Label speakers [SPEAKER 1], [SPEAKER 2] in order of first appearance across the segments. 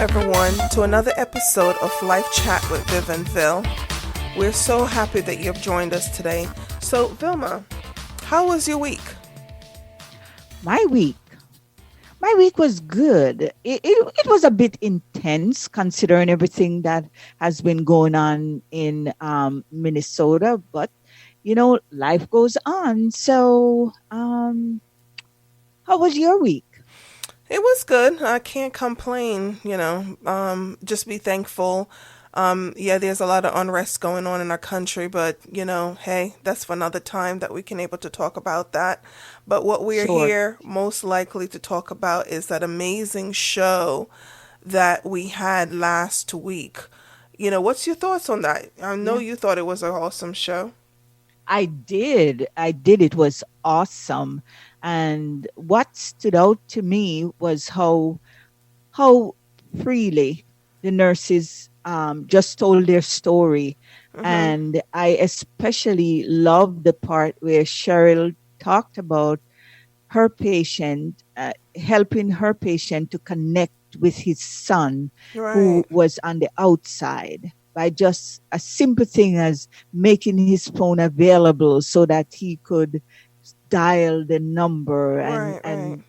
[SPEAKER 1] everyone, to another episode of Life Chat with Viv and Vil. We're so happy that you've joined us today. So, Vilma, how was your week?
[SPEAKER 2] My week. My week was good. It was a bit intense considering everything that has been going on in Minnesota, but life goes on. So, how was your week?
[SPEAKER 1] It was good. I can't complain, just be thankful. Yeah, there's a lot of unrest going on in our country, but hey, that's for another time that we can able to talk about that. But what we're
[SPEAKER 2] Sure.
[SPEAKER 1] here most likely to talk about is that amazing show that we had last week. What's your thoughts on that? I know
[SPEAKER 2] Yeah.
[SPEAKER 1] you thought it was an awesome show.
[SPEAKER 2] I did. I did. It was awesome. And what stood out to me was how freely the nurses just told their story.
[SPEAKER 1] Mhm.
[SPEAKER 2] And I especially loved the part where Cheryl talked about her patient, helping her patient to connect with his son who
[SPEAKER 1] Right.
[SPEAKER 2] was on the outside by just a simple thing as making his phone available so that he could dial the number and
[SPEAKER 1] Right, right.
[SPEAKER 2] and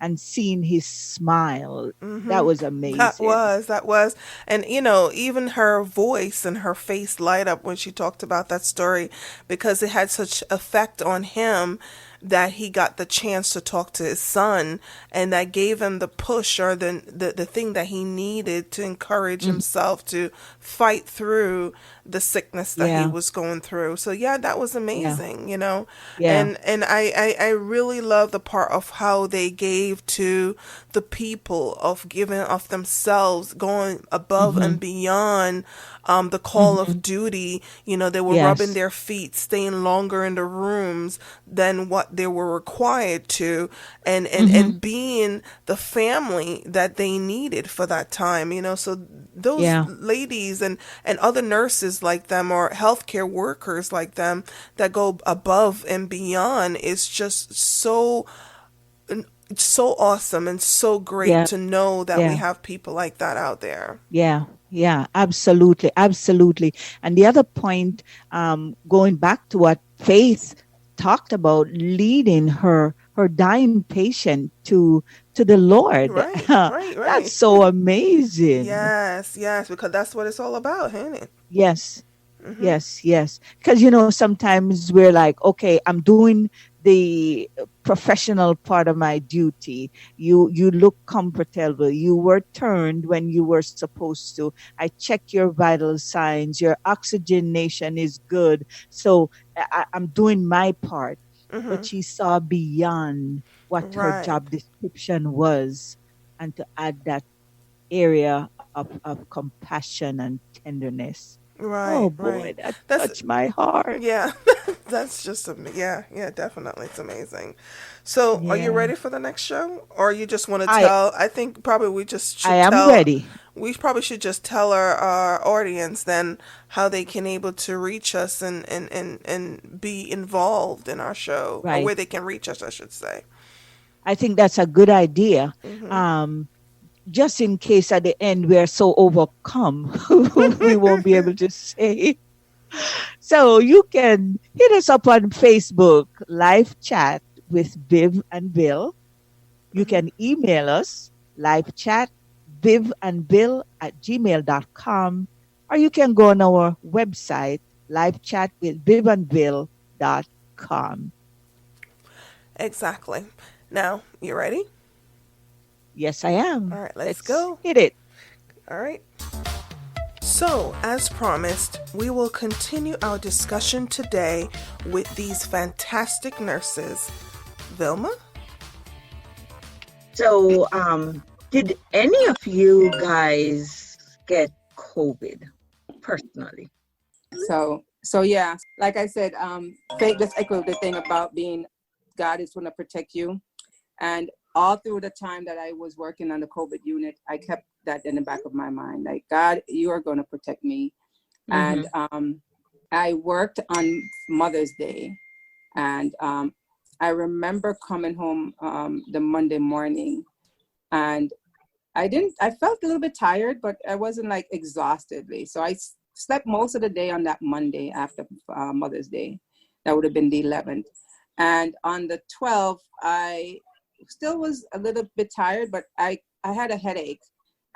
[SPEAKER 2] and seeing his smile. That
[SPEAKER 1] Mm-hmm.
[SPEAKER 2] was
[SPEAKER 1] That
[SPEAKER 2] amazing.
[SPEAKER 1] was, that was. And, even her voice and her face light up when she talked about that story because it had such effect on him that he got the chance to talk to his son and that gave him the push or the thing that he needed to encourage
[SPEAKER 2] Mhm.
[SPEAKER 1] himself to fight through the sickness that he
[SPEAKER 2] Yeah,
[SPEAKER 1] was going through. So yeah, that was
[SPEAKER 2] yeah,
[SPEAKER 1] amazing.
[SPEAKER 2] yeah.
[SPEAKER 1] And I really love the part of how they gave to the people of giving of themselves, going above
[SPEAKER 2] Hmm.
[SPEAKER 1] and beyond the call
[SPEAKER 2] Hmm.
[SPEAKER 1] of duty. They were rubbing
[SPEAKER 2] Yes.
[SPEAKER 1] their feet, staying longer in the rooms than what they were required to,
[SPEAKER 2] Hmm.
[SPEAKER 1] and being the family that they needed for that time. So those
[SPEAKER 2] Yeah,
[SPEAKER 1] ladies and other nurses like them or healthcare workers like them that go above and beyond is just so awesome and so great
[SPEAKER 2] yeah,
[SPEAKER 1] to know that we
[SPEAKER 2] yeah.
[SPEAKER 1] have people like that out there.
[SPEAKER 2] Yeah, yeah, absolutely, absolutely. And the other point, going back to what Faith talked about, leading her dying patient to the Lord.
[SPEAKER 1] Right, right,
[SPEAKER 2] That's
[SPEAKER 1] right.
[SPEAKER 2] so amazing.
[SPEAKER 1] Yes, yes, because that's what it's all about, ain't it?
[SPEAKER 2] Yes,
[SPEAKER 1] Mm-hmm.
[SPEAKER 2] yes, yes. Because sometimes we're like, okay, I'm doing the professional part of my duty. You look comfortable. You were turned when you were supposed to. I check your vital signs. Your oxygenation is good. So I'm doing my part. But
[SPEAKER 1] Mm-hmm.
[SPEAKER 2] she saw beyond what her
[SPEAKER 1] Right,
[SPEAKER 2] job description was, and to add that area of compassion and tenderness. Oh
[SPEAKER 1] right,
[SPEAKER 2] boy,
[SPEAKER 1] right.
[SPEAKER 2] that
[SPEAKER 1] That's
[SPEAKER 2] touched my heart.
[SPEAKER 1] yeah. That's just yeah, yeah, definitely, it's amazing. So, are you
[SPEAKER 2] Yeah.
[SPEAKER 1] ready for the next show, or you just want to
[SPEAKER 2] I
[SPEAKER 1] tell? I think probably we just
[SPEAKER 2] I
[SPEAKER 1] should
[SPEAKER 2] am
[SPEAKER 1] tell.
[SPEAKER 2] ready.
[SPEAKER 1] We probably should just tell our audience then how they can able to reach us and be involved in our show, or
[SPEAKER 2] Right.
[SPEAKER 1] where they can reach us, I should say.
[SPEAKER 2] I think that's a good idea.
[SPEAKER 1] Hmm.
[SPEAKER 2] Um, just in case at the end we're so overcome, we won't be able to say. So you can hit us up on Facebook, live chat with Viv and Bill. You can email us, live chat, vivandbill@gmail.com, or you can go on our website, live chat with vivandbill.com.
[SPEAKER 1] Exactly. Now, you ready?
[SPEAKER 2] Yes, I
[SPEAKER 1] All
[SPEAKER 2] am.
[SPEAKER 1] right, let's
[SPEAKER 2] Let's
[SPEAKER 1] go.
[SPEAKER 2] hit it.
[SPEAKER 1] All right. So, as promised, we will continue our discussion today with these fantastic nurses. Vilma?
[SPEAKER 3] So, did any of you guys get COVID personally?
[SPEAKER 4] So yeah, like I said, faith just echoed the thing about being God is going to protect you. And all through the time that I was working on the COVID unit, I kept that in the back of my mind, like, God, you are going to protect me. And
[SPEAKER 3] Mm-hmm.
[SPEAKER 4] I worked on Mother's Day, and I remember coming home the Monday morning, and I felt a little bit tired, but I wasn't like exhaustedly. So I slept most of the day on that Monday after Mother's Day. That would have been the 11th. And on the 12th, I still was a little bit tired, but I had a headache.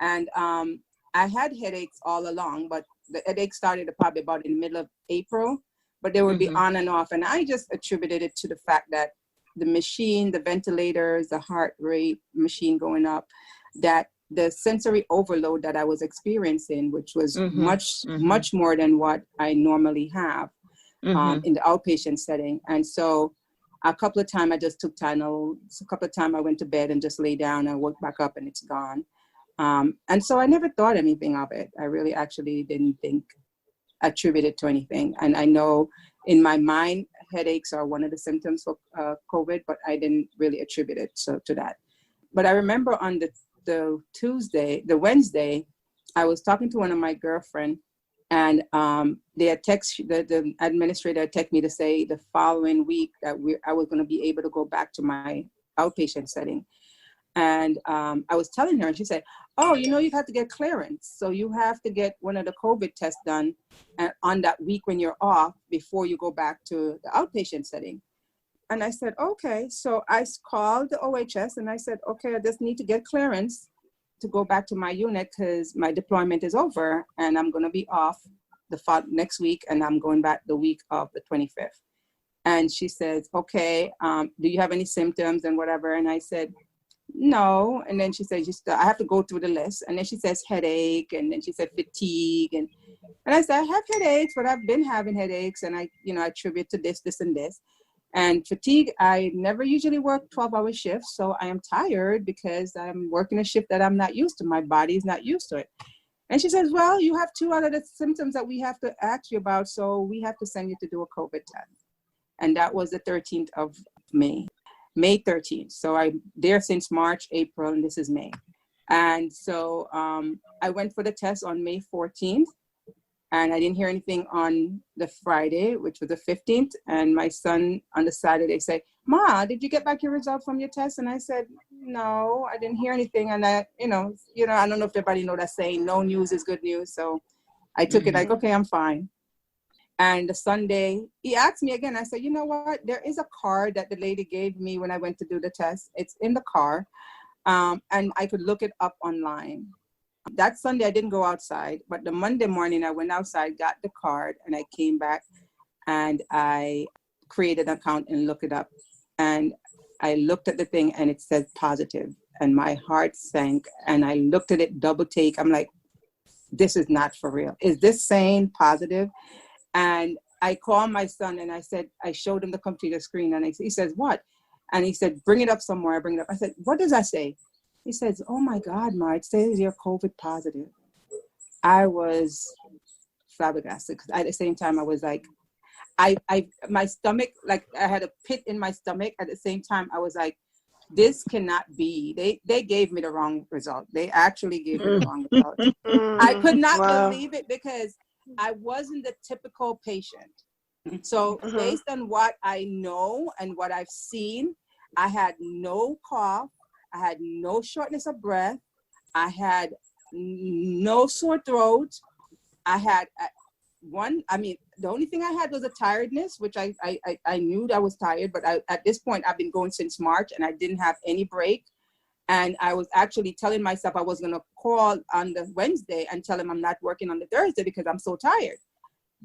[SPEAKER 4] And I had headaches all along, but the headache started probably about in the middle of April, but they would be on and off. And I just attributed it to the fact that the machine, the ventilators, the heart rate machine going up, that the sensory overload that I was experiencing, which was much more than what I normally have in the outpatient setting. And so a couple of times I just took Tylenol. A couple of times I went to bed and just lay down and woke back up and it's gone. And so I never thought anything of it. I really actually didn't attribute it to anything. And I know in my mind, headaches are one of the symptoms for COVID, but I didn't really attribute it to that. But I remember on the Wednesday, I was talking to one of my girlfriend, and they had the administrator had texted me to say the following week that I was going to be able to go back to my outpatient setting. And I was telling her, and she said, "Oh, you have to get clearance. So you have to get one of the COVID tests done on that week when you're off before you go back to the outpatient setting." And I said, "Okay." So I called the OHS and I said, "Okay, I just need to get clearance to go back to my unit because my deployment is over and I'm going to be off the next week and I'm going back the week of the 25th. And she says, "Okay, do you have any symptoms and whatever?" And I said, "No." And then she said, "I have to go through the list." And then she says headache, and then she said fatigue. And I said, "I have headaches, but I've been having headaches. And I attribute to this, and this. And fatigue, I never usually work 12-hour shifts. So I am tired because I'm working a shift that I'm not used to. My body is not used to it." And she says, "Well, you have 2 out of the symptoms that we have to ask you about. So we have to send you to do a COVID test." And that was the 13th of May 13th. So I'm there since March, April, and this is May. And so I went for the test on May 14th, and I didn't hear anything on the Friday, which was the 15th. And my son on the Saturday said, "Ma, did you get back your result from your test?" And I said, "No, I didn't hear anything." And I, I don't know if everybody know that saying, no news is good news. So I took it like, okay, I'm fine. And the Sunday, he asked me again. I said, "You know what? There is a card that the lady gave me when I went to do the test. It's in the car, and I could look it up online." That Sunday, I didn't go outside, but the Monday morning, I went outside, got the card, and I came back, and I created an account and looked it up. And I looked at the thing, and it said positive, and my heart sank, and I looked at it double take. I'm like, this is not for real. Is this saying positive? And I called my son and I showed him the computer screen, and he says, "What?" And he said, "Bring it up somewhere." I bring it up. I said, "What does that say?" He says, "Oh my God, Ma, it says you're COVID positive." I was flabbergasted because at the same time I was like, my stomach, like I had a pit in my stomach. At the same time, I was like, this cannot be. They gave me the wrong result. They actually gave me the wrong result. I could not believe it because I wasn't the typical patient. So based on what I know and what I've seen, I had no cough. I had no shortness of breath. I had no sore throat. I had the only thing I had was a tiredness, which I knew I was tired, but at this point, I've been going since March and I didn't have any break. And I was actually telling myself I was going to call on the Wednesday and tell him I'm not working on the Thursday because I'm so tired.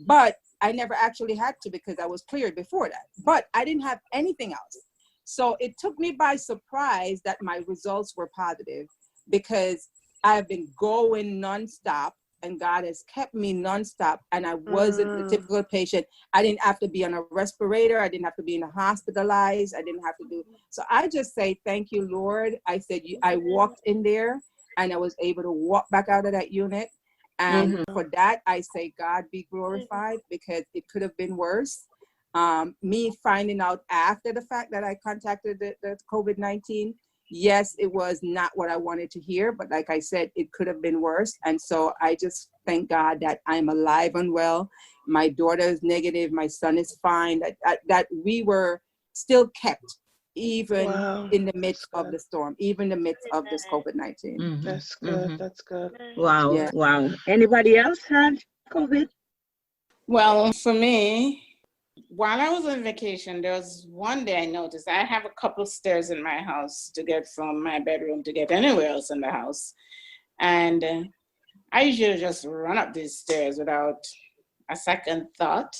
[SPEAKER 4] But I never actually had to because I was cleared before that. But I didn't have anything else. So it took me by surprise that my results were positive because I've been going nonstop and God has kept me nonstop. And I wasn't the typical patient. I didn't have to be on a respirator. I didn't have to be hospitalized. I didn't have to do. So I just say, thank you, Lord. I said, I walked in there and I was able to walk back out of that unit. And for that, I say, God be glorified because it could have been worse. Me finding out after the fact that I contacted the COVID-19, yes, it was not what I wanted to hear, but like I said, it could have been worse. And so I just thank God that I'm alive and well. My daughter is negative. My son is fine. That we were still kept, even
[SPEAKER 1] Wow.
[SPEAKER 4] in the
[SPEAKER 1] That's
[SPEAKER 4] midst of
[SPEAKER 1] good.
[SPEAKER 4] the storm, even in the midst of this COVID-19.
[SPEAKER 3] Mhm.
[SPEAKER 1] That's good.
[SPEAKER 3] Mhm.
[SPEAKER 1] That's good.
[SPEAKER 3] Wow.
[SPEAKER 4] Yeah.
[SPEAKER 3] Wow. Anybody else had COVID?
[SPEAKER 5] Well, for me, while I was on vacation, there was one day I noticed I have a couple stairs in my house to get from my bedroom to get anywhere else in the house. And I usually just run up these stairs without a second thought.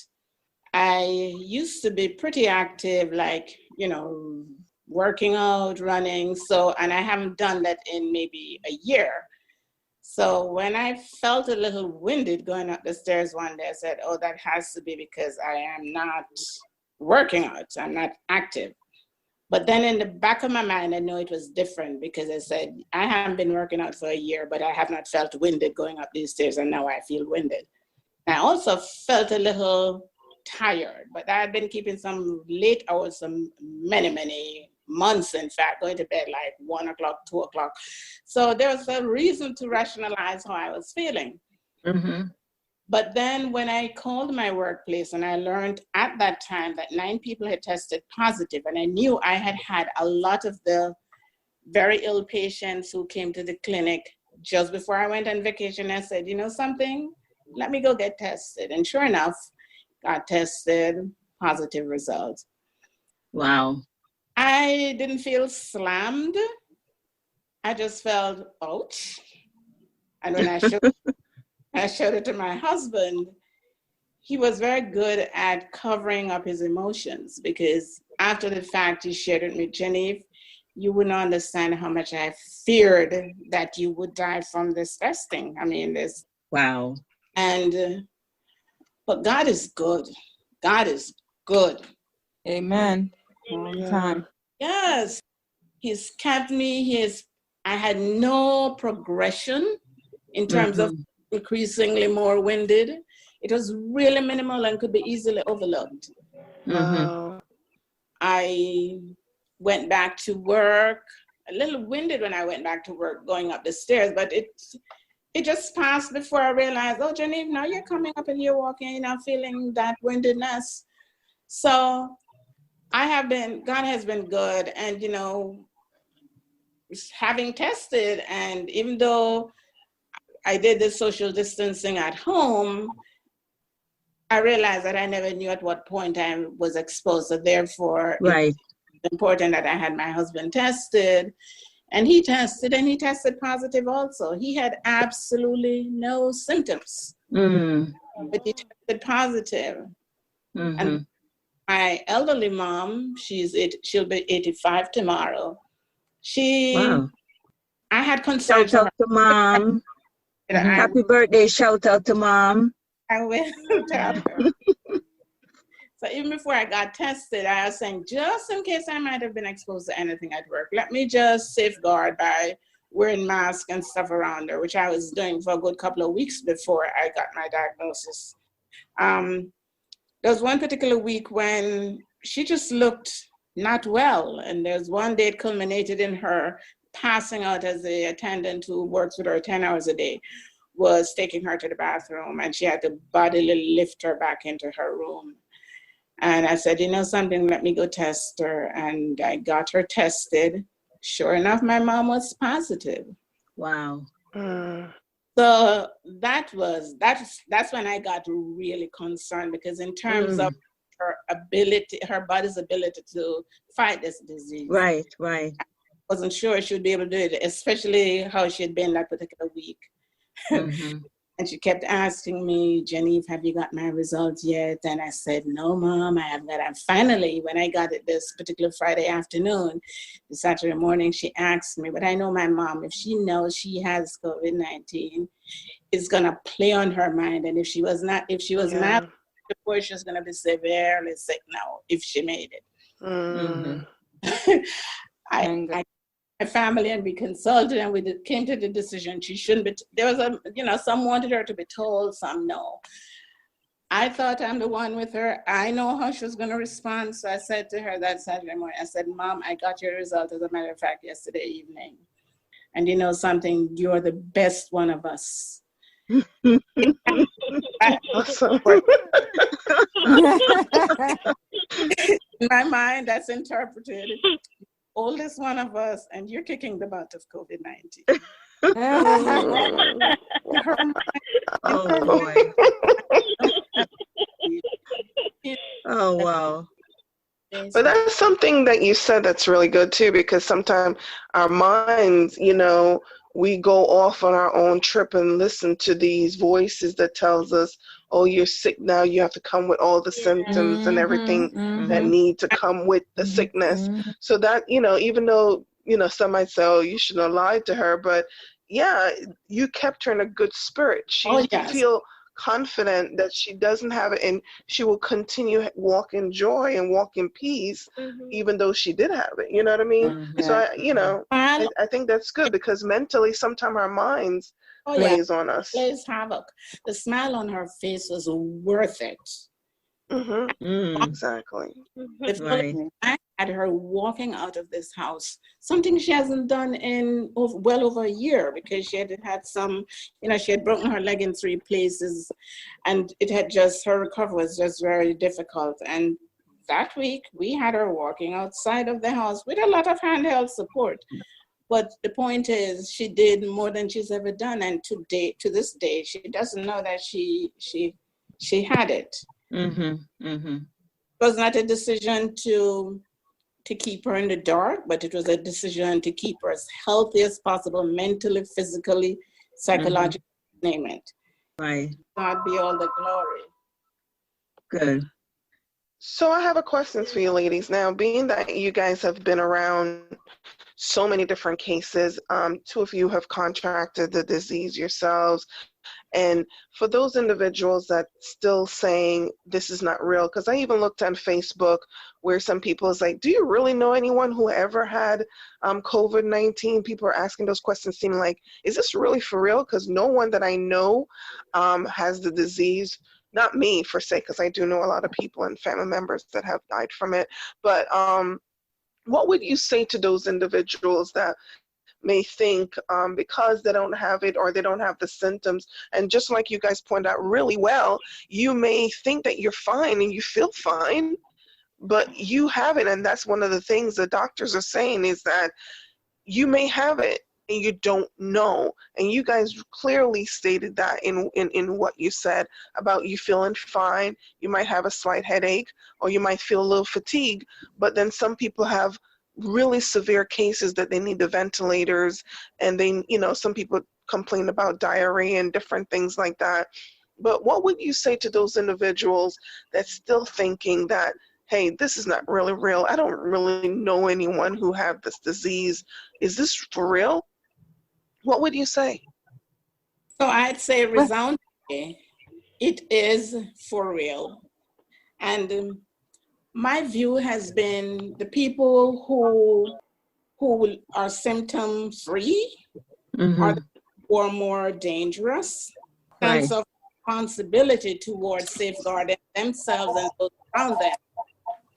[SPEAKER 5] I used to be pretty active, like, working out, running. So, and I haven't done that in maybe a year. So when I felt a little winded going up the stairs one day, I said, oh, that has to be because I am not working out. I'm not active. But then in the back of my mind, I know it was different because I said, I haven't been working out for a year, but I have not felt winded going up these stairs. And now I feel winded. I also felt a little tired, but I had been keeping some late hours, some many months, in fact, going to bed like 1 o'clock, 2 o'clock. So there was a reason to rationalize how I was feeling.
[SPEAKER 3] Mhm.
[SPEAKER 5] But then when I called my workplace and I learned at that time that 9 people had tested positive, and I knew I had had a lot of the very ill patients who came to the clinic just before I went on vacation, I said, you know something, let me go get tested. And sure enough, got tested, positive results.
[SPEAKER 3] Wow.
[SPEAKER 5] I didn't feel slammed. I just felt, ouch. And when I showed it to my husband, he was very good at covering up his emotions because after the fact, he shared it with Genevieve, you wouldn't understand how much I feared that you would die from this testing. I mean, this.
[SPEAKER 3] Wow.
[SPEAKER 5] And, but God is good. God is good.
[SPEAKER 4] Amen. All the time.
[SPEAKER 5] Yes. He's kept me. I had no progression in terms of
[SPEAKER 3] Mhm.
[SPEAKER 5] increasingly more winded. It was really minimal and could be easily overlooked.
[SPEAKER 3] Mhm.
[SPEAKER 1] Wow.
[SPEAKER 5] I went back to work, a little winded when I went back to work going up the stairs, but it just passed before I realized, oh, Genevieve, now you're coming up and you're walking, you're not feeling that windedness. So God has been good. And, having tested, and even though I did the social distancing at home, I realized that I never knew at what point I was exposed. So therefore,
[SPEAKER 3] Right.
[SPEAKER 5] it's important that I had my husband tested. And he tested positive also. He had absolutely no symptoms,
[SPEAKER 3] Mhm.
[SPEAKER 5] but he tested positive.
[SPEAKER 3] Mhm.
[SPEAKER 5] And my elderly mom, she'll be 85 tomorrow.
[SPEAKER 3] Wow.
[SPEAKER 5] I had concern
[SPEAKER 3] Shout
[SPEAKER 5] for
[SPEAKER 3] out to mom.
[SPEAKER 5] her.
[SPEAKER 3] Happy birthday. Shout out to mom.
[SPEAKER 5] I will tell her. So even before I got tested, I was saying, just in case I might have been exposed to anything at work, let me just safeguard by wearing masks and stuff around her, which I was doing for a good couple of weeks before I got my diagnosis. There was one particular week when she just looked not well. And there's one day it culminated in her passing out as the attendant who works with her 10 hours a day was taking her to the bathroom, and she had to bodily lift her back into her room. And I said, you know something, let me go test her. And I got her tested. Sure enough, my mom was positive.
[SPEAKER 3] Wow.
[SPEAKER 5] So that's when I got really concerned, because in terms of her body's ability to fight this disease.
[SPEAKER 3] Right. Right.
[SPEAKER 5] I wasn't sure she would be able to do it, especially how she had been that particular week.
[SPEAKER 3] Mhm.
[SPEAKER 5] And she kept asking me, Genevieve, have you got my results yet? And I said, no, Mom, I haven't got it. And finally, when I got it this particular Friday afternoon, the Saturday morning, she asked me, but I know my mom, if she knows she has COVID-19, it's going to play on her mind. And if she was mad before, she was going to be severely sick now if she made it.
[SPEAKER 3] Mhm.
[SPEAKER 5] I my family, and we consulted, and we came to the decision she shouldn't be. There was some wanted her to be told, some no. I thought I'm the one with her. I know how she was going to respond. So I said to her that Saturday morning, I said, Mom, I got your result, as a matter of fact, yesterday evening. And you know something, you're the best one of us.
[SPEAKER 1] Awesome.
[SPEAKER 5] In my mind, that's interpreted. Oldest one of us, and you're kicking the butt of COVID-19.
[SPEAKER 1] Mm.
[SPEAKER 5] Her
[SPEAKER 3] Oh boy. Oh wow.
[SPEAKER 1] But that's something that you said that's really good too, because sometimes our minds, we go off on our own trip and listen to these voices that tells us, oh, you're sick now, you have to come with all the symptoms and everything that need to come with the sickness. So that, even though, some might say, oh, you shouldn't have lied to her, but yeah, you kept her in a good spirit. She
[SPEAKER 5] Oh,
[SPEAKER 1] used to
[SPEAKER 5] yes.
[SPEAKER 1] feel confident that she doesn't have it, and she will continue to walk in joy and walk in peace, even though she did have it. You know what I mean? So I think that's good, because mentally sometimes our minds plays on us.
[SPEAKER 5] Plays havoc. The smile on her face was worth it.
[SPEAKER 1] Exactly.
[SPEAKER 3] Right.
[SPEAKER 5] I had her walking out of this house, something she hasn't done in well over a year, because she had some, she had broken her leg in 3 places, and her recovery was just very difficult. And that week we had her walking outside of the house with a lot of handheld support. But the point is, she did more than she's ever done, and to this day, she doesn't know that she had it. It was not a decision to keep her in the dark, but it was a decision to keep her as healthy as possible, mentally, physically, psychologically, name it.
[SPEAKER 3] Right.
[SPEAKER 5] God be all the glory.
[SPEAKER 3] Good.
[SPEAKER 1] So I have a question for you ladies. Now, being that you guys have been around so many different cases, 2 of you have contracted the disease yourselves. And for those individuals that still saying this is not real, because I even looked on Facebook where some people is like, do you really know anyone who ever had COVID-19? People are asking those questions, seeming like, is this really for real? Because no one that I know has the disease. Not me, for say, because I do know a lot of people and family members that have died from it. But what would you say to those individuals that may think because they don't have it or they don't have the symptoms, and just like you guys pointed out really well, you may think that you're fine and you feel fine, but you have it, and that's one of the things the doctors are saying is that you may have it and you don't know. And you guys clearly stated that in what you said about you feeling fine. You might have a slight headache or you might feel a little fatigue, but then some people have really severe cases that they need the ventilators, and they, some people complain about diarrhea and different things like that. But what would you say to those individuals that's still thinking that, hey, this is not really real. I don't really know anyone who have this disease. Is this for real? What would you say?
[SPEAKER 5] So I'd say resoundingly, it is for real. And my view has been the people who are symptom free are the who are more dangerous.
[SPEAKER 3] Right.
[SPEAKER 5] Sense of responsibility towards safeguarding themselves and those around them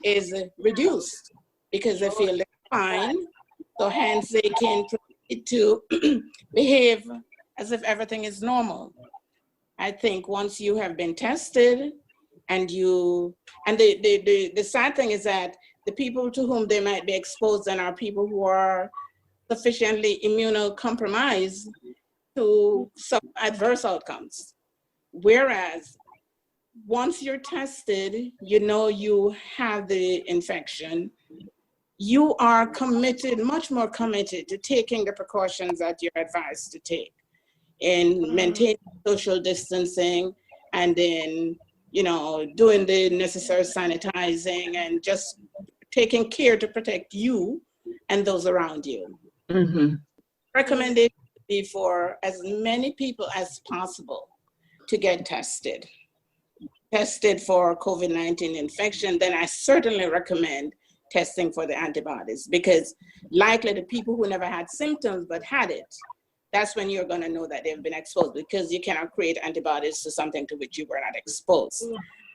[SPEAKER 5] is reduced because they feel they're fine, so hence they can proceed to behave as if everything is normal. I think once you have been tested and the sad thing is that the people to whom they might be exposed then are people who are sufficiently immunocompromised to some adverse outcomes. Whereas once you're tested, you have the infection, you are committed, much more committed to taking the precautions that you're advised to take in maintaining social distancing and in, doing the necessary sanitizing and just taking care to protect you and those around you. Recommendation would be for as many people as possible to get tested for COVID-19 infection. Then I certainly recommend testing for the antibodies, because likely the people who never had symptoms but had it, that's when you're going to know that they've been exposed, because you cannot create antibodies to something to which you were not exposed.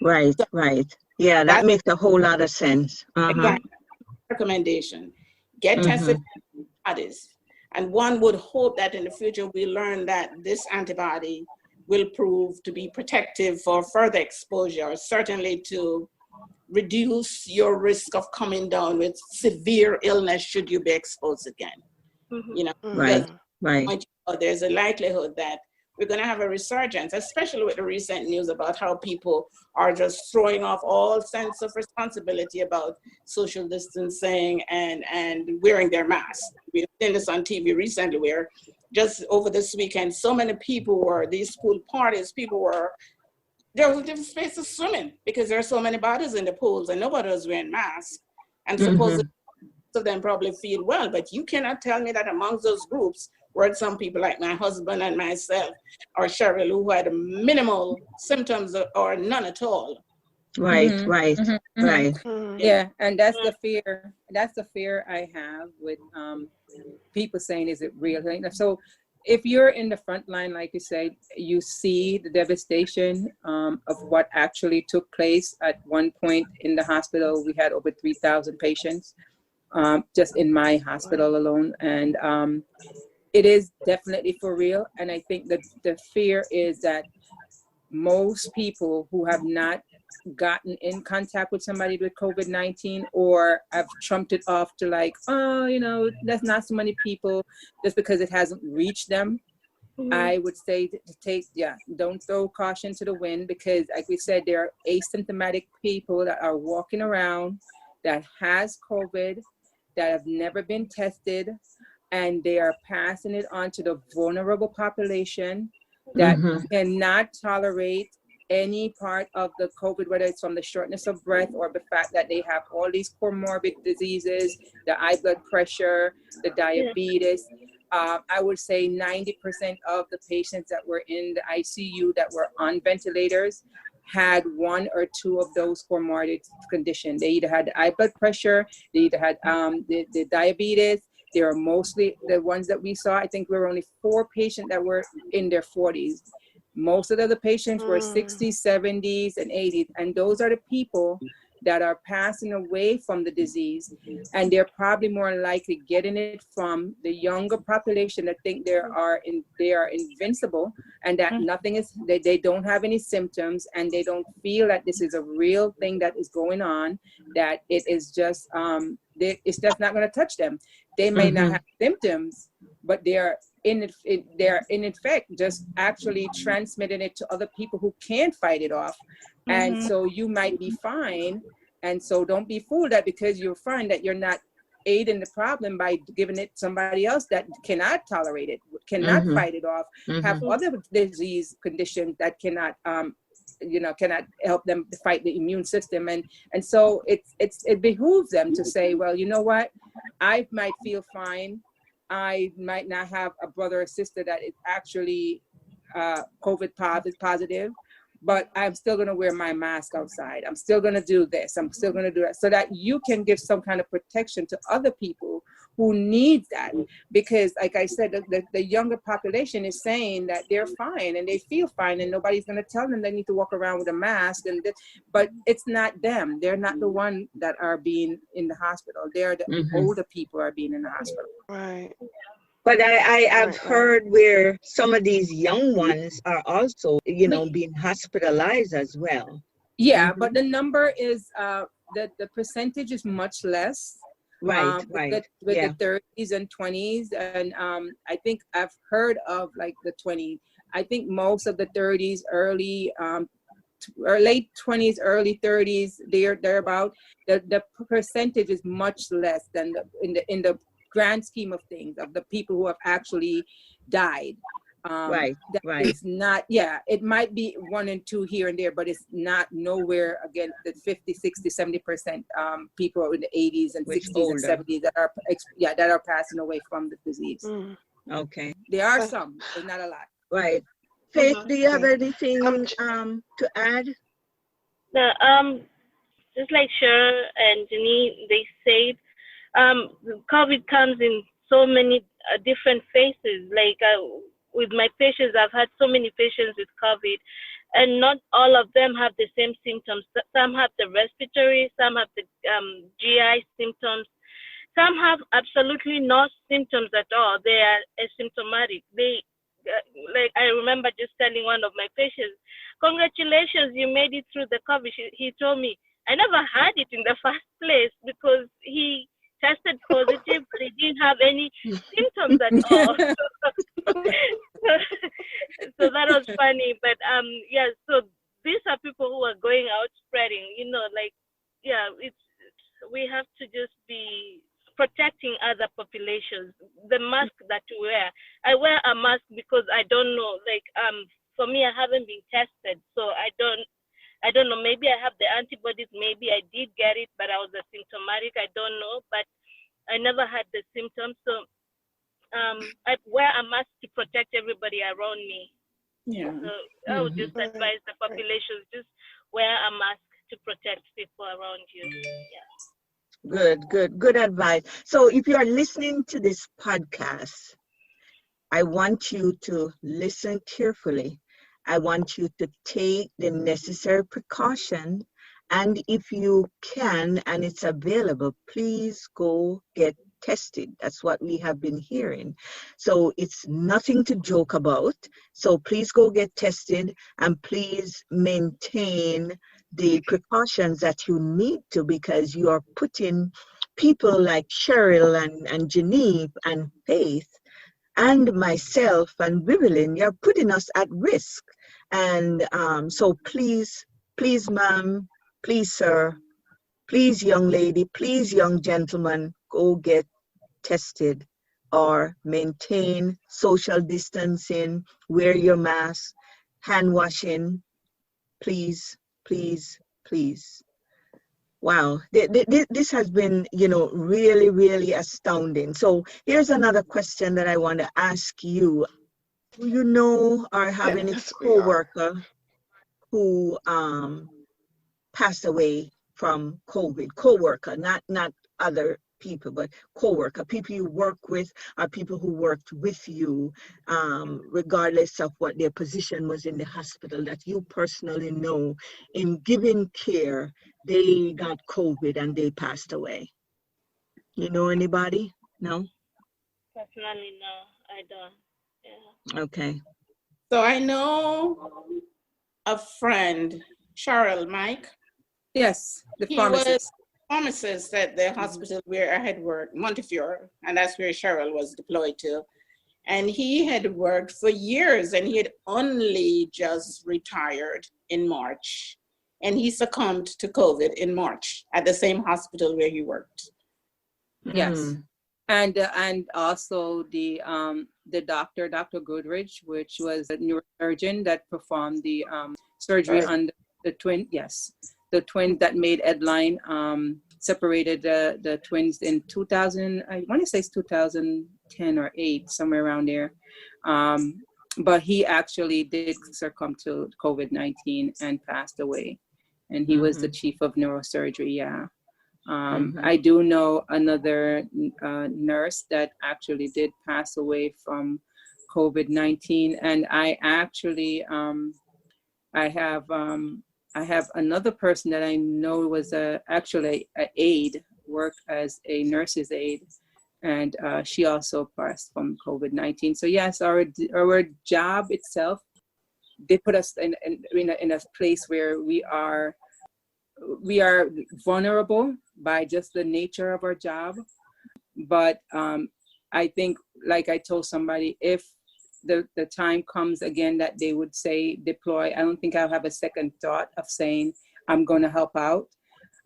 [SPEAKER 3] Right,
[SPEAKER 5] So
[SPEAKER 3] right. Yeah, that makes a whole lot of sense.
[SPEAKER 5] exactly. Recommendation, get tested for antibodies. And one would hope that in the future we learn that this antibody will prove to be protective for further exposure, or certainly to reduce your risk of coming down with severe illness should you be exposed again. You know, because
[SPEAKER 3] Right. Right.
[SPEAKER 5] there's a likelihood that we're going to have a resurgence, especially with the recent news about how people are just throwing off all sense of responsibility about social distancing and wearing their masks. We've seen this on TV recently where just over this weekend, so many people were, these pool parties, people were, there was different spaces swimming because there are so many bodies in the pools and nobody was wearing masks. And supposedly of them probably feel well, but you cannot tell me that amongst those groups were some people like my husband and myself or Cheryl who had minimal symptoms or none at all.
[SPEAKER 3] Right. Right. Right.
[SPEAKER 4] Yeah, and that's the fear. That's the fear I have with people saying, "Is it real?" So, if you're in the front line, like you said, you see the devastation of what actually took place. At one point in the hospital, we had over 3,000 patients. Just in my hospital alone. And it is definitely for real. And I think that the fear is that most people who have not gotten in contact with somebody with COVID-19 or have trumped it off to like, oh, you know, there's not so many people just because it hasn't reached them. I would say to take, don't throw caution to the wind because like we said, there are asymptomatic people that are walking around that has COVID, that have never been tested, and they are passing it on to the vulnerable population that cannot tolerate any part of the COVID, whether it's from the shortness of breath or the fact that they have all these comorbid diseases, the high blood pressure, the diabetes. I would say 90% of the patients that were in the ICU that were on ventilators had one or two of those comorbid conditions. They either had high blood pressure, they either had the diabetes. They are mostly the ones that we saw. I think we were only 4 patients that were in their 40s. Most of the other patients were 60s, 70s, and 80s. And those are the people that are passing away from the disease. And they're probably more likely getting it from the younger population that think they are invincible and that nothing is, they don't have any symptoms and they don't feel that this is a real thing that is going on, that it is just, it's just not going to touch them. They may not have symptoms, but they're in effect just actually transmitting it to other people who can't fight it off. And so you might be fine. And so don't be fooled that because you're fine that you're not aiding the problem by giving it somebody else that cannot tolerate it, cannot fight it off, have other disease conditions that cannot cannot help them fight the immune system. And so it behooves them to say, well, you know what, I might feel fine. I might not have a brother or sister that is actually COVID positive, but I'm still going to wear my mask outside. I'm still going to do this. I'm still going to do that so that you can give some kind of protection to other people who need that. Because like I said, the younger population is saying that they're fine and they feel fine and nobody's going to tell them they need to walk around with a mask. But it's not them. They're not the one that are being in the hospital. They're the older people are being in the hospital.
[SPEAKER 1] Right.
[SPEAKER 3] But I've heard where some of these young ones are also, being hospitalized as well.
[SPEAKER 4] Yeah, but the number is, the percentage is much less.
[SPEAKER 3] Right.
[SPEAKER 4] With the 30s and 20s. And I think I've heard of like the 20s. I think most of the 30s, early, or late 20s, early 30s, they're about, the percentage is much less than in the grand scheme of things of the people who have actually died.
[SPEAKER 3] Right.
[SPEAKER 4] It's not, it might be 1 and 2 here and there, but it's not nowhere again the 50, 60, 70% people in the 80s and 60s older. And 70s that are passing away from the disease.
[SPEAKER 3] Okay.
[SPEAKER 4] There are some, but not a lot.
[SPEAKER 3] Right. Faith, do you have anything to add?
[SPEAKER 6] Just like Cheryl and Jenny, they said, COVID comes in so many different phases. Like with my patients, I've had so many patients with COVID, and not all of them have the same symptoms. Some have the respiratory, some have the GI symptoms, some have absolutely no symptoms at all. They are asymptomatic. Like I remember just telling one of my patients, "Congratulations, you made it through the COVID." He told me, I never had it in the first place because he tested positive, but he didn't have any symptoms at all. So that was funny. But yeah, so these are people who are going out spreading, like, yeah, we have to just be protecting other populations. The mask that you wear, I wear a mask because I don't know, like, for me, I haven't been tested, so I don't know, maybe I have the antibodies, maybe I did get it, but I was asymptomatic, I don't know, but I never had the symptoms. So I wear a mask to protect everybody around me.
[SPEAKER 5] Yeah.
[SPEAKER 6] So I would just advise the population, just wear a mask to protect people around you. Yeah.
[SPEAKER 3] Good advice. So if you are listening to this podcast, I want you to listen carefully. I want you to take the necessary precaution. And if you can and it's available, please go get tested. That's what we have been hearing. So it's nothing to joke about. So please go get tested and please maintain the precautions that you need to, because you are putting people like Cheryl and Janine and Faith and myself and Vivian, you're putting us at risk. And so please, ma'am, please, sir, please, young lady, please, young gentleman, go get tested or maintain social distancing, wear your mask, hand washing, please, please, please. Wow, this has been, really, really astounding. So here's another question that I want to ask you. Do you know or have any
[SPEAKER 1] Yes, we are.
[SPEAKER 3] coworker who passed away from COVID? Coworker, not other people, but coworker, people you work with or people who worked with you, regardless of what their position was in the hospital, that you personally know in giving care, they got COVID and they passed away. You know anybody? No?
[SPEAKER 6] Personally, no, I don't. Yeah.
[SPEAKER 3] Okay.
[SPEAKER 5] So I know a friend, Cheryl Mike.
[SPEAKER 4] Yes, the
[SPEAKER 5] He was
[SPEAKER 4] pharmacist.
[SPEAKER 5] pharmacist at the hospital where I had worked, Montefiore, and that's where Cheryl was deployed to. And he had worked for years, and he had only just retired in March. And he succumbed to COVID in March at the same hospital where he worked.
[SPEAKER 4] Yes. And also the doctor, Dr. Goodrich, which was a neurosurgeon that performed the surgery on the twin. Yes, the twins that made headline, separated the twins in 2000. I want to say it's 2010 or 8, somewhere around there. But he actually did succumb to COVID-19 and passed away. And he was the chief of neurosurgery. Yeah. I do know another nurse that actually did pass away from COVID-19, and I actually I have another person that I know was actually an aide, worked as a nurse's aide, and she also passed from COVID-19. So yes, our job itself, they put us in a place where we are vulnerable by just the nature of our job. But I think, like I told somebody, if the time comes again that they would say deploy, I don't think I'll have a second thought of saying I'm going to help out.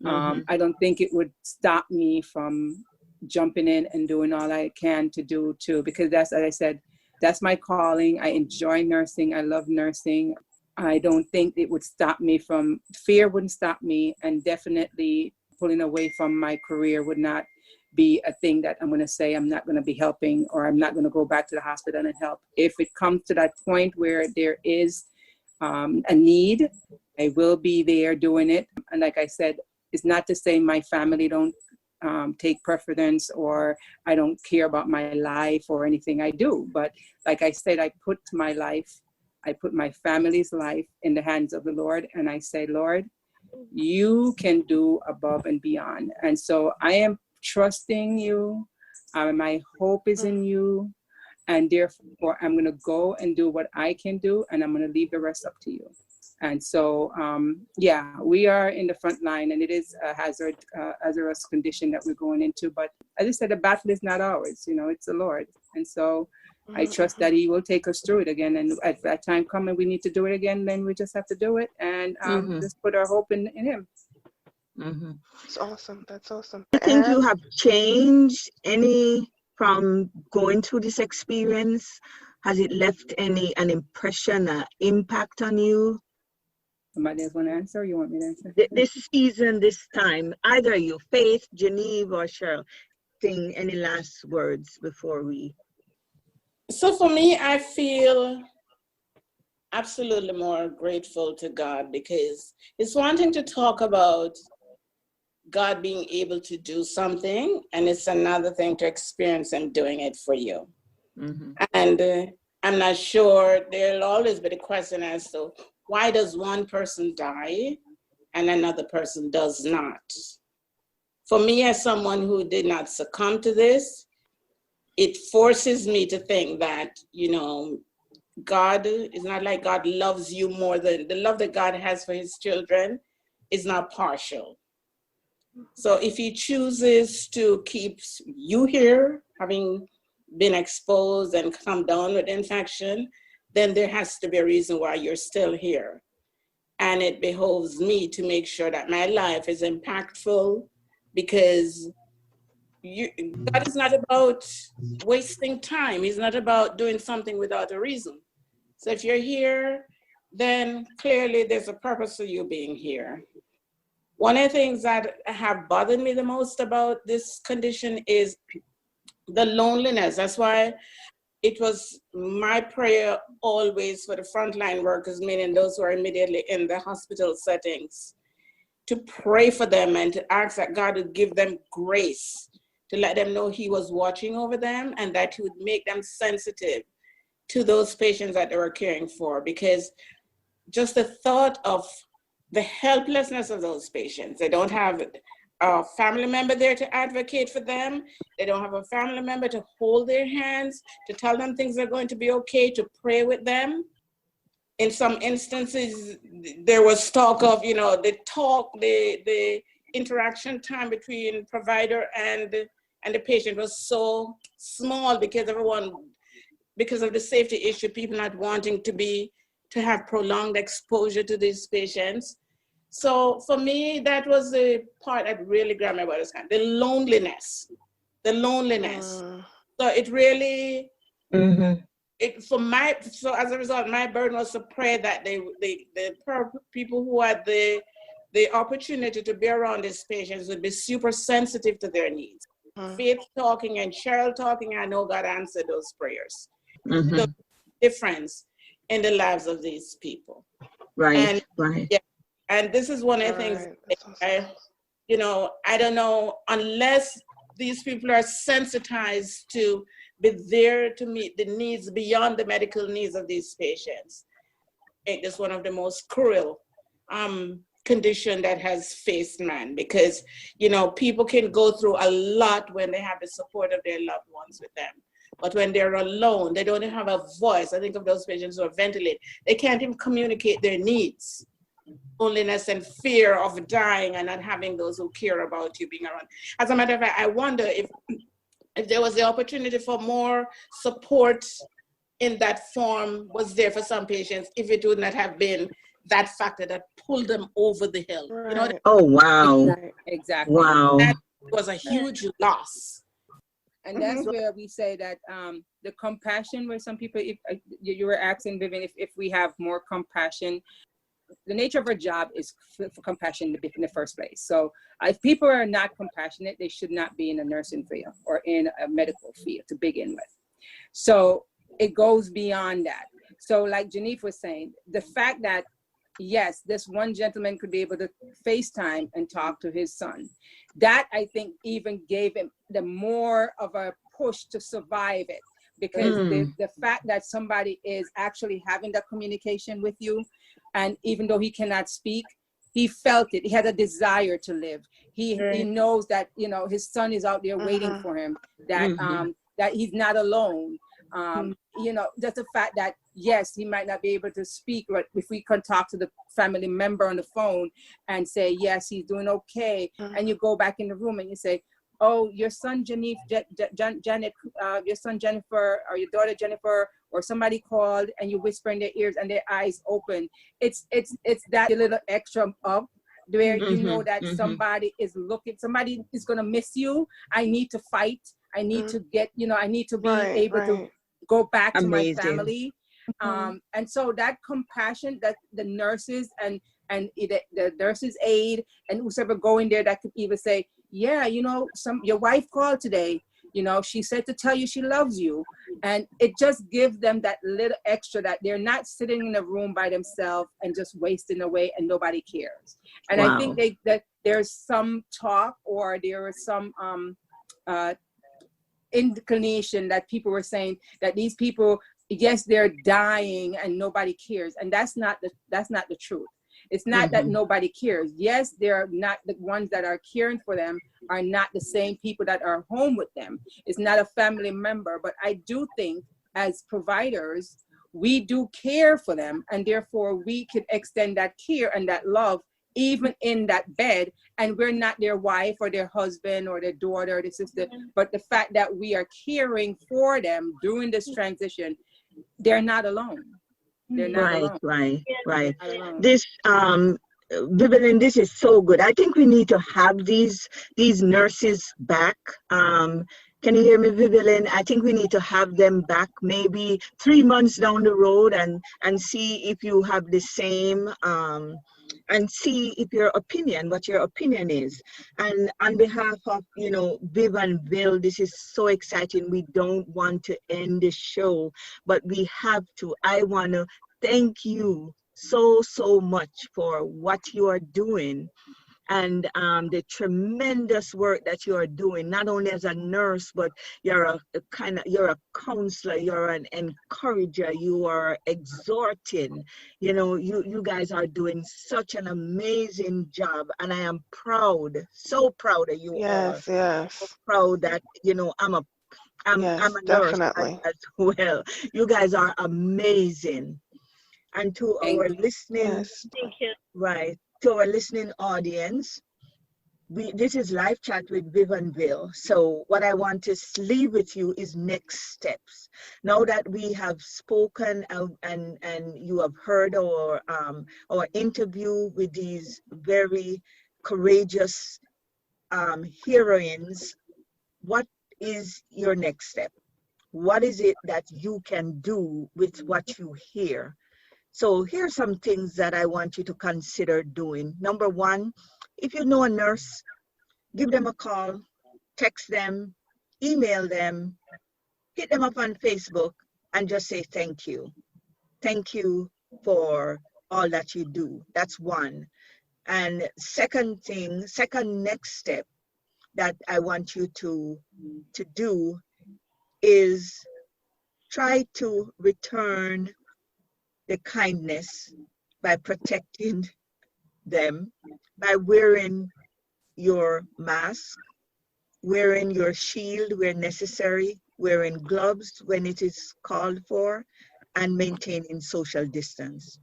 [SPEAKER 4] I don't think it would stop me from jumping in and doing all I can to do too, because that's, as I said, that's my calling. I enjoy nursing. I love nursing. I don't think it would stop me from, fear wouldn't stop me, and definitely pulling away from my career would not be a thing that I'm going to say I'm not going to be helping, or I'm not going to go back to the hospital and help. If it comes to that point where there is a need, I will be there doing it. And like I said, it's not to say my family don't take preference or I don't care about my life or anything. I do. But like I said, I put my family's life in the hands of the Lord, and I say, Lord, you can do above and beyond. And so I am trusting you. My hope is in you. And therefore, I'm going to go and do what I can do, and I'm going to leave the rest up to you. And so, yeah, we are in the front line, and it is a hazardous condition that we're going into. But as I said, the battle is not ours, it's the Lord. And so I trust that he will take us through it again. And at that time coming, we need to do it again, then we just have to do it and just put our hope in him.
[SPEAKER 3] Mm-hmm.
[SPEAKER 1] That's awesome. That's awesome.
[SPEAKER 3] You think you have changed any from going through this experience? Has it left an impression, an impact on you?
[SPEAKER 4] Somebody else want to answer? Or you want me to answer?
[SPEAKER 3] This season, this time, either you, Faith, Genevieve, or Cheryl, any last words before we?
[SPEAKER 5] So for me, I feel absolutely more grateful to God, because it's one thing to talk about God being able to do something, and it's another thing to experience Him doing it for you.
[SPEAKER 3] Mm-hmm.
[SPEAKER 5] And I'm not sure, there'll always be the question as to why does one person die and another person does not? For me, as someone who did not succumb to this, it forces me to think that, God is not like God loves you more than the love that God has for his children is not partial. So if he chooses to keep you here, having been exposed and come down with infection, then there has to be a reason why you're still here. And it behoves me to make sure that my life is impactful, because God is not about wasting time. He's not about doing something without a reason. So if you're here, then clearly there's a purpose for you being here. One of the things that have bothered me the most about this condition is the loneliness. That's why it was my prayer always for the frontline workers, meaning those who are immediately in the hospital settings, to pray for them and to ask that God would give them grace, to let them know he was watching over them and that he would make them sensitive to those patients that they were caring for. Because just the thought of the helplessness of those patients, they don't have a family member there to advocate for them. They don't have a family member to hold their hands, to tell them things are going to be okay, to pray with them. In some instances, there was talk of, the interaction time between provider and the patient was so small because of the safety issue, people not wanting to have prolonged exposure to these patients. So for me, that was the part that really grabbed me about this kind, the loneliness. So it really, so as a result, my burden was to pray that the people who had the opportunity to be around these patients would be super sensitive to their needs. Faith talking and Cheryl talking, I know God answered those prayers. The difference in the lives of these people.
[SPEAKER 3] Right.
[SPEAKER 5] Yeah, and this is one of the things I don't know, unless these people are sensitized to be there to meet the needs beyond the medical needs of these patients. It is one of the most cruel condition that has faced man, because people can go through a lot when they have the support of their loved ones with them. But when they're alone, they don't have a voice. I think of those patients who are ventilated. They can't even communicate their needs. Loneliness and fear of dying and not having those who care about you being around. As a matter of fact, I wonder if there was the opportunity for more support in that form was there for some patients, if it would not have been that factor that pulled them over the hill.
[SPEAKER 1] Right.
[SPEAKER 3] Oh, wow.
[SPEAKER 4] Exactly.
[SPEAKER 3] Wow.
[SPEAKER 5] That was a huge loss.
[SPEAKER 4] And that's where we say that the compassion, where some people, if you were asking, Vivian, if we have more compassion, the nature of our job is for compassion in the first place. So if people are not compassionate, they should not be in a nursing field or in a medical field to begin with. So it goes beyond that. So like Genevieve was saying, the fact that, yes, this one gentleman could be able to FaceTime and talk to his son, that I think even gave him the more of a push to survive it. Because the fact that somebody is actually having that communication with you, and even though he cannot speak, he felt it. He had a desire to live. He knows that his son is out there waiting for him. That that he's not alone. Just the fact that yes, he might not be able to speak, but if we can talk to the family member on the phone and say, yes, he's doing okay. And you go back in the room and you say, oh, your son Janet, your son Jennifer, or your daughter Jennifer, or somebody called, and you whisper in their ears and their eyes open. It's that little extra up where you know that somebody is looking, somebody is gonna miss you. I need to fight. I need to get, I need to be able to go back to my family. And so that compassion that the nurses and the nurses aide and whoever go in there that could even say, yeah, your wife called today, she said to tell you she loves you. And it just gives them that little extra that they're not sitting in a room by themselves and just wasting away and nobody cares. And I think that there's some talk, or there is some inclination that people were saying that these people, yes, they're dying and nobody cares. And that's not the truth. It's not that nobody cares. Yes, they're not, the ones that are caring for them are not the same people that are home with them. It's not a family member, but I do think as providers, we do care for them, and therefore we can extend that care and that love even in that bed, and we're not their wife or their husband or their daughter or their sister, but the fact that we are caring for them during this transition, they're not alone. They're not alone.
[SPEAKER 3] Right. This, Vivian, this is so good. I think we need to have these nurses back. Can you hear me, Vivian? I think we need to have them back maybe 3 months down the road and see if you have the same, and see if what your opinion is. And on behalf of, Viv and Bill, this is so exciting. We don't want to end the show, but we have to. I want to thank you so much for what you are doing, and the tremendous work that you are doing, not only as a nurse, but you're a counselor, you're an encourager, you are exhorting. You guys are doing such an amazing job, and I am proud, so proud of you all.
[SPEAKER 1] Yes.
[SPEAKER 3] So proud that I'm a nurse as well. You guys are amazing. And to our listening,
[SPEAKER 6] thank you.
[SPEAKER 3] Right, to our listening audience, this is Live Chat with Viv and Bill. So what I want to leave with you is next steps. Now that we have spoken and you have heard our interview with these very courageous heroines, what is your next step? What is it that you can do with what you hear? So here's some things that I want you to consider doing. Number one, if you know a nurse, give them a call, text them, email them, hit them up on Facebook, and just say thank you. Thank you for all that you do. That's one. And second next step that I want you to do is try to return the kindness by protecting them, by wearing your mask, wearing your shield where necessary, wearing gloves when it is called for, and maintaining social distance.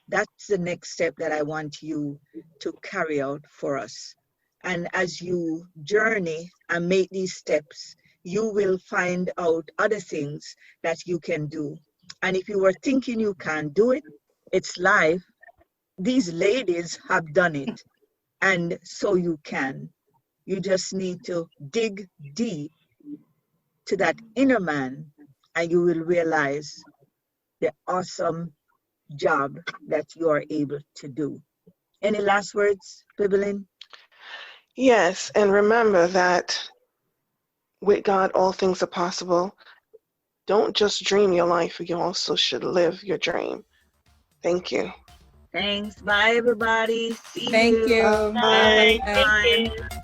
[SPEAKER 3] That's the next step that I want you to carry out for us. And as you journey and make these steps, you will find out other things that you can do. And if you were thinking you can't do it, it's life. These ladies have done it, and so you can. You just need to dig deep to that inner man, and you will realize the awesome job that you are able to do. Any last words, Bibilin?
[SPEAKER 1] Yes, and remember that with God, all things are possible. Don't just dream your life, you also should live your dream. Thank you.
[SPEAKER 3] Thanks. Bye, everybody. See
[SPEAKER 4] Thank you.
[SPEAKER 3] you.
[SPEAKER 1] Bye.
[SPEAKER 6] Thank you.